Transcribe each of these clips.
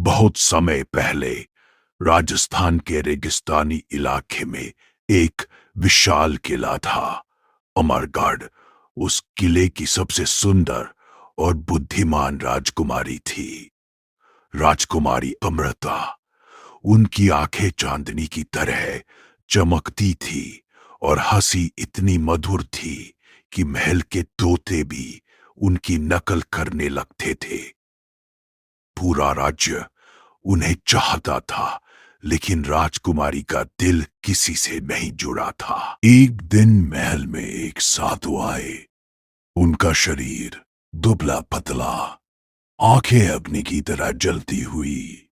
बहुत समय पहले राजस्थान के रेगिस्तानी इलाके में एक विशाल किला था, अमरगढ़। उस किले की सबसे सुंदर और बुद्धिमान राजकुमारी थी, राजकुमारी अमृता। उनकी आंखें चांदनी की तरह चमकती थी और हंसी इतनी मधुर थी कि महल के तोते भी उनकी नकल करने लगते थे। पूरा राज्य उन्हें चाहता था, लेकिन राजकुमारी का दिल किसी से नहीं जुड़ा था। एक दिन महल में एक साधु आए। उनका शरीर दुबला पतला, आंखें अग्नि की तरह जलती हुई।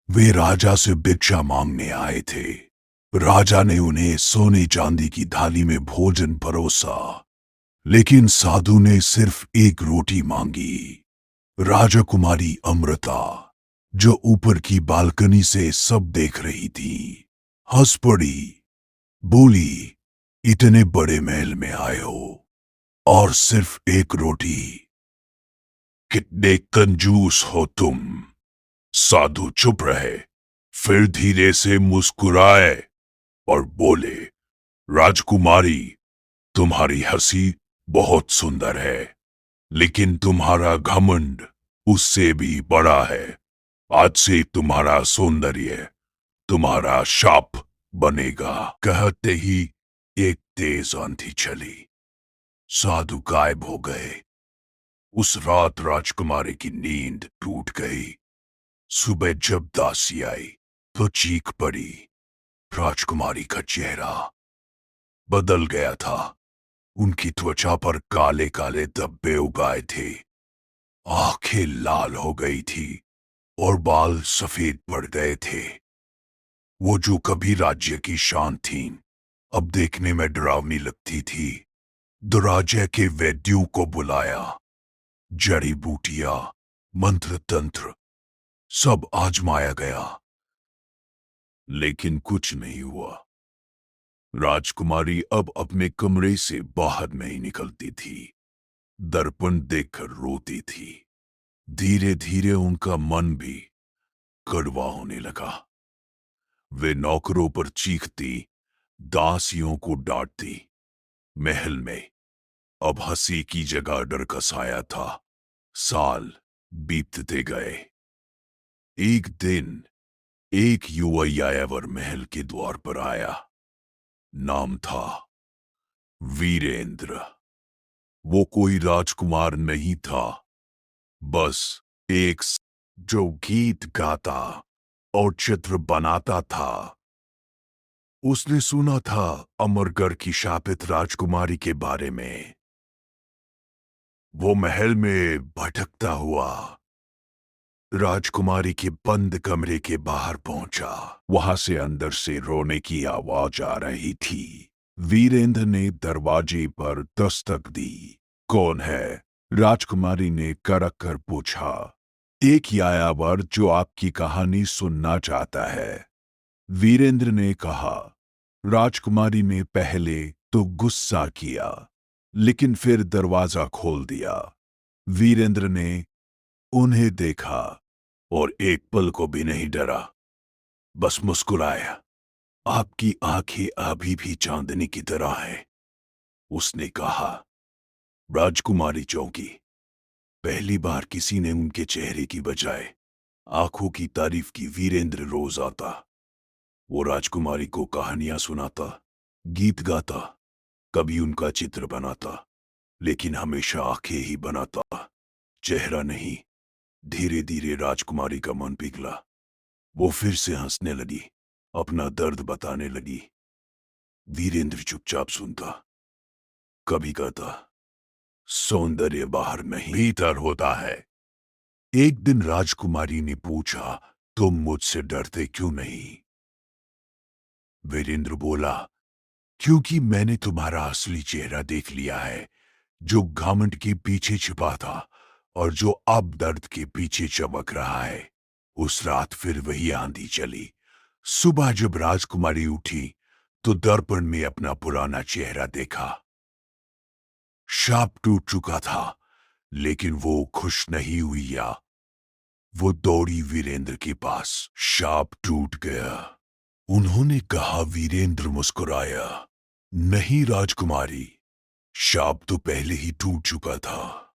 वे राजा से भिक्षा मांगने आए थे। राजा ने उन्हें सोने चांदी की थाली में भोजन परोसा, लेकिन साधु ने सिर्फ एक रोटी मांगी। राजकुमारी अमृता, जो ऊपर की बालकनी से सब देख रही थी, हंस पड़ी। बोली, इतने बड़े महल में आए हो और सिर्फ एक रोटी, कितने कंजूस हो तुम। साधु चुप रहे, फिर धीरे से मुस्कुराए और बोले, राजकुमारी, तुम्हारी हंसी बहुत सुंदर है, लेकिन तुम्हारा घमंड उससे भी बड़ा है। आज से तुम्हारा सौंदर्य तुम्हारा शाप बनेगा। कहते ही एक तेज आंधी चली। साधु गायब हो गए। उस रात राजकुमारी की नींद टूट गई। सुबह जब दासी आई तो चीख पड़ी। राजकुमारी का चेहरा बदल गया था। उनकी त्वचा पर काले काले धब्बे उग आए थे, आंखें लाल हो गई थी और बाल सफेद पड़ गए थे। वो जो कभी राज्य की शान थीं, अब देखने में डरावनी लगती थी। दुराजय के वैद्यों को बुलाया। जड़ी बूटियां, मंत्र तंत्र सब आजमाया गया, लेकिन कुछ नहीं हुआ। राजकुमारी अब अपने कमरे से बाहर नहीं निकलती थी। दर्पण देखकर रोती थी। धीरे धीरे उनका मन भी कड़वा होने लगा। वे नौकरों पर चीखती, दासियों को डांटती। महल में अब हंसी की जगह डर का साया था। साल बीतते गए। एक दिन एक युवा यायावर महल के द्वार पर आया। नाम था वीरेंद्र। वो कोई राजकुमार नहीं था, बस जो गीत गाता और चित्र बनाता था। उसने सुना था अमरगढ़ की शापित राजकुमारी के बारे में। वो महल में भटकता हुआ राजकुमारी के बंद कमरे के बाहर पहुंचा। वहां से अंदर से रोने की आवाज आ रही थी। वीरेंद्र ने दरवाजे पर दस्तक दी। कौन है? राजकुमारी ने कड़क कर पूछा। एक यायावर जो आपकी कहानी सुनना चाहता है, वीरेंद्र ने कहा। राजकुमारी ने पहले तो गुस्सा किया, लेकिन फिर दरवाजा खोल दिया। वीरेंद्र ने उन्हें देखा और एक पल को भी नहीं डरा, बस मुस्कुराया। आपकी आंखें अभी भी चांदनी की तरह हैं, उसने कहा। राजकुमारी चौंकी। पहली बार किसी ने उनके चेहरे की बजाय आंखों की तारीफ की। वीरेंद्र रोज आता। वो राजकुमारी को कहानियां सुनाता, गीत गाता, कभी उनका चित्र बनाता, लेकिन हमेशा आंखें ही बनाता, चेहरा नहीं। धीरे धीरे राजकुमारी का मन पिघला। वो फिर से हंसने लगी, अपना दर्द बताने लगी। वीरेंद्र चुपचाप सुनता। कभी कहता, सौंदर्य बाहर नहीं भीतर होता है। एक दिन राजकुमारी ने पूछा, तुम मुझसे डरते क्यों नहीं? वीरेंद्र बोला, क्योंकि मैंने तुम्हारा असली चेहरा देख लिया है, जो घमंड के पीछे छिपा था और जो अब दर्द के पीछे चमक रहा है। उस रात फिर वही आंधी चली। सुबह जब राजकुमारी उठी तो दर्पण में अपना पुराना चेहरा देखा। शाप टूट चुका था, लेकिन वो खुश नहीं हुई। या वो दौड़ी वीरेंद्र के पास। शाप टूट गया। उन्होंने कहा। वीरेंद्र मुस्कुराया। नहीं राजकुमारी, शाप तो पहले ही टूट चुका था।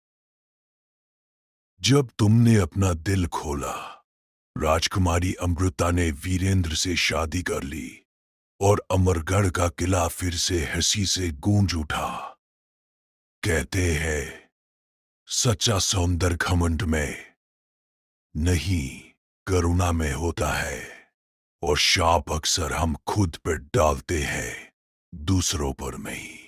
जब तुमने अपना दिल खोला, राजकुमारी अमृता ने वीरेंद्र से शादी कर ली और अमरगढ़ का किला फिर से हंसी से गूंज उठा। कहते हैं सच्चा सौंदर्य घमंड में नहीं, करुणा में होता है। और शाप अक्सर हम खुद पर डालते हैं, दूसरों पर नहीं।